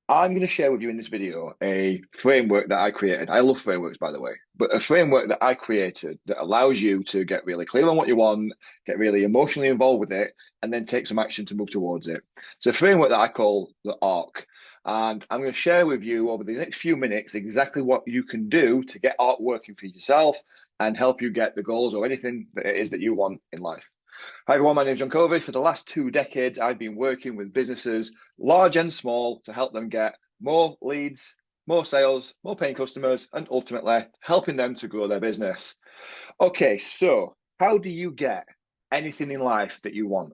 I'm going to share with you in this video a framework that I created. I love frameworks, by the way, but a framework that I created that allows you to get really clear on what you want, get really emotionally involved with it, and then take some action to move towards it. It's a framework that I call the ARC. And I'm going to share with you over the next few minutes exactly what you can do to get ARC working for yourself and help you get the goals or anything that it is that you want in life. Hi everyone, my name is John Covey. For the last 2 decades, I've been working with businesses, large and small, to help them get more leads, more sales, more paying customers, and ultimately helping them to grow their business. Okay, so how do you get anything in life that you want?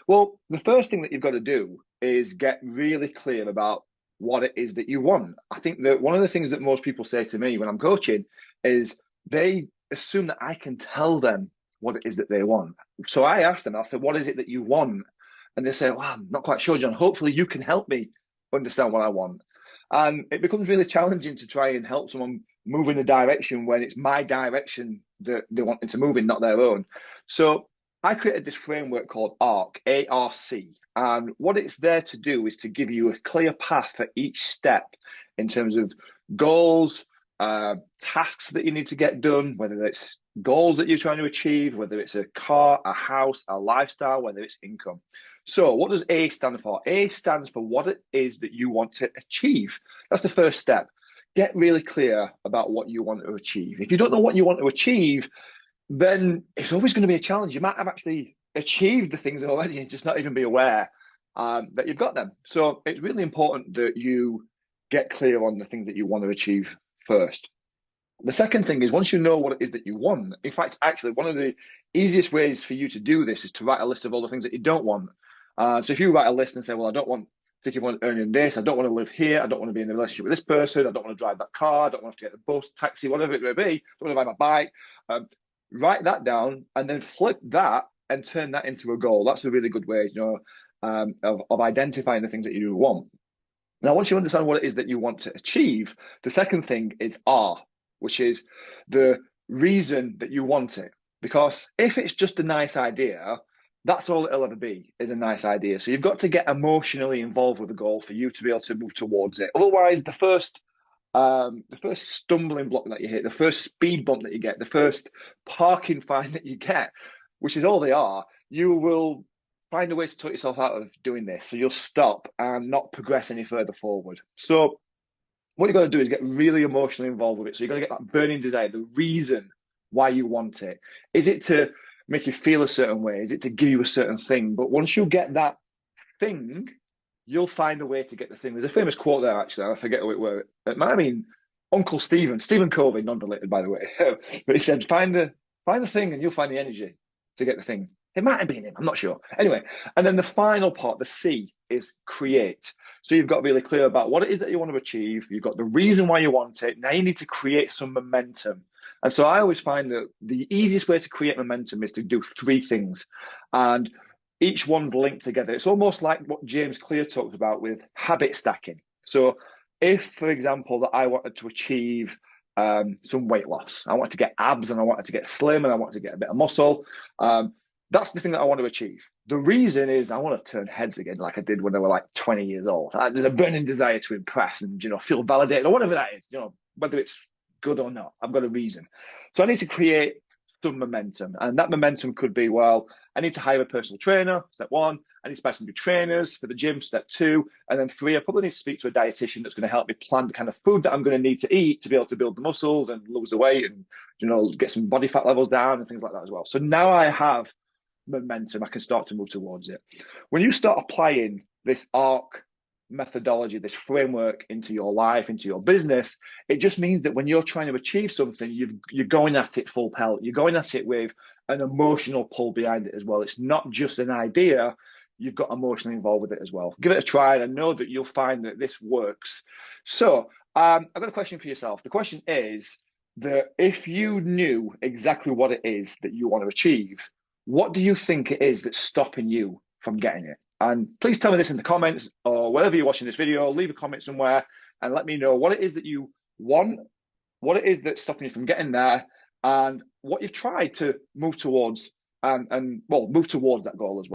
Well, the first thing that you've got to do is get really clear about what it is that you want. I think that one of the things that most people say to me when I'm coaching is they assume that I can tell them what it is that they want. So I asked them, I said, what is it that you want? And they say, well, I'm not quite sure, John. Hopefully you can help me understand what I want. And it becomes really challenging to try and help someone move in a direction when it's my direction that they want to move in, not their own. So I created this framework called ARC, A-R-C. And what it's there to do is to give you a clear path for each step in terms of goals, tasks that you need to get done, whether it's goals that you're trying to achieve, whether it's a car, a house, a lifestyle, whether it's income. So what does A stand for? A stands for what it is that you want to achieve. That's the first step. Get really clear about what you want to achieve. If you don't know what you want to achieve, then it's always going to be a challenge. You might have actually achieved the things already and just not even be aware that you've got them. So it's really important that you get clear on the things that you want to achieve first. The second thing is once you know what it is that you want, in fact, actually, one of the easiest ways for you to do this is to write a list of all the things that you don't want. So if you write a list and say, well, I don't want to keep on earning this, I don't want to live here, I don't want to be in a relationship with this person, I don't want to drive that car, I don't want to get the bus, taxi, whatever it may be, I don't want to buy my bike. Write that down and then flip that and turn that into a goal. That's a really good way, of identifying the things that you want. Now, once you understand what it is that you want to achieve, the second thing is R, which is the reason that you want it. Because if it's just a nice idea, that's all it'll ever be, is a nice idea. So you've got to get emotionally involved with the goal for you to be able to move towards it. Otherwise, the first stumbling block that you hit, the first speed bump that you get, the first parking fine that you get, which is all they are, you will find a way to talk yourself out of doing this. So you'll stop and not progress any further forward. So what you've got to do is get really emotionally involved with it. So you've got to get that burning desire, the reason why you want it. Is it to make you feel a certain way? Is it to give you a certain thing? But once you get that thing, you'll find a way to get the thing. There's a famous quote there, actually. I forget where it might have been Uncle Stephen Covey, non-related, by the way. But he said, find the thing and you'll find the energy to get the thing. It might have been him, I'm not sure. Anyway, and then the final part, the C, is create. So you've got to be really clear about what it is that you want to achieve. You've got the reason why you want it. Now you need to create some momentum. And so I always find that the easiest way to create momentum is to do three things. And each one's linked together. It's almost like what James Clear talked about with habit stacking. So if, for example, that I wanted to achieve some weight loss, I wanted to get abs and I wanted to get slim and I wanted to get a bit of muscle, that's the thing that I want to achieve. The reason is I want to turn heads again like I did when I was like 20 years old. There's a burning desire to impress and, feel validated or whatever that is, whether it's good or not. I've got a reason. So I need to create some momentum. And that momentum could be, well, I need to hire a personal trainer, step one. I need to buy some new trainers for the gym, step two. And then three, I probably need to speak to a dietitian that's going to help me plan the kind of food that I'm going to need to eat to be able to build the muscles and lose the weight and, get some body fat levels down and things like that as well. So now I have momentum, I can start to move towards it. When you start applying this ARC methodology, this framework into your life, into your business, it just means that when you're trying to achieve something, you're going at it full pelt. You're going at it with an emotional pull behind it as well. It's not just an idea. You've got emotionally involved with it as well. Give it a try, and I know that you'll find that this works. So I've got a question for yourself. The question is that if you knew exactly what it is that you want to achieve, what do you think it is that's stopping you from getting it? And please tell me this in the comments or wherever you're watching this video, leave a comment somewhere and let me know what it is that you want, what it is that's stopping you from getting there, and what you've tried to move towards move towards that goal as well.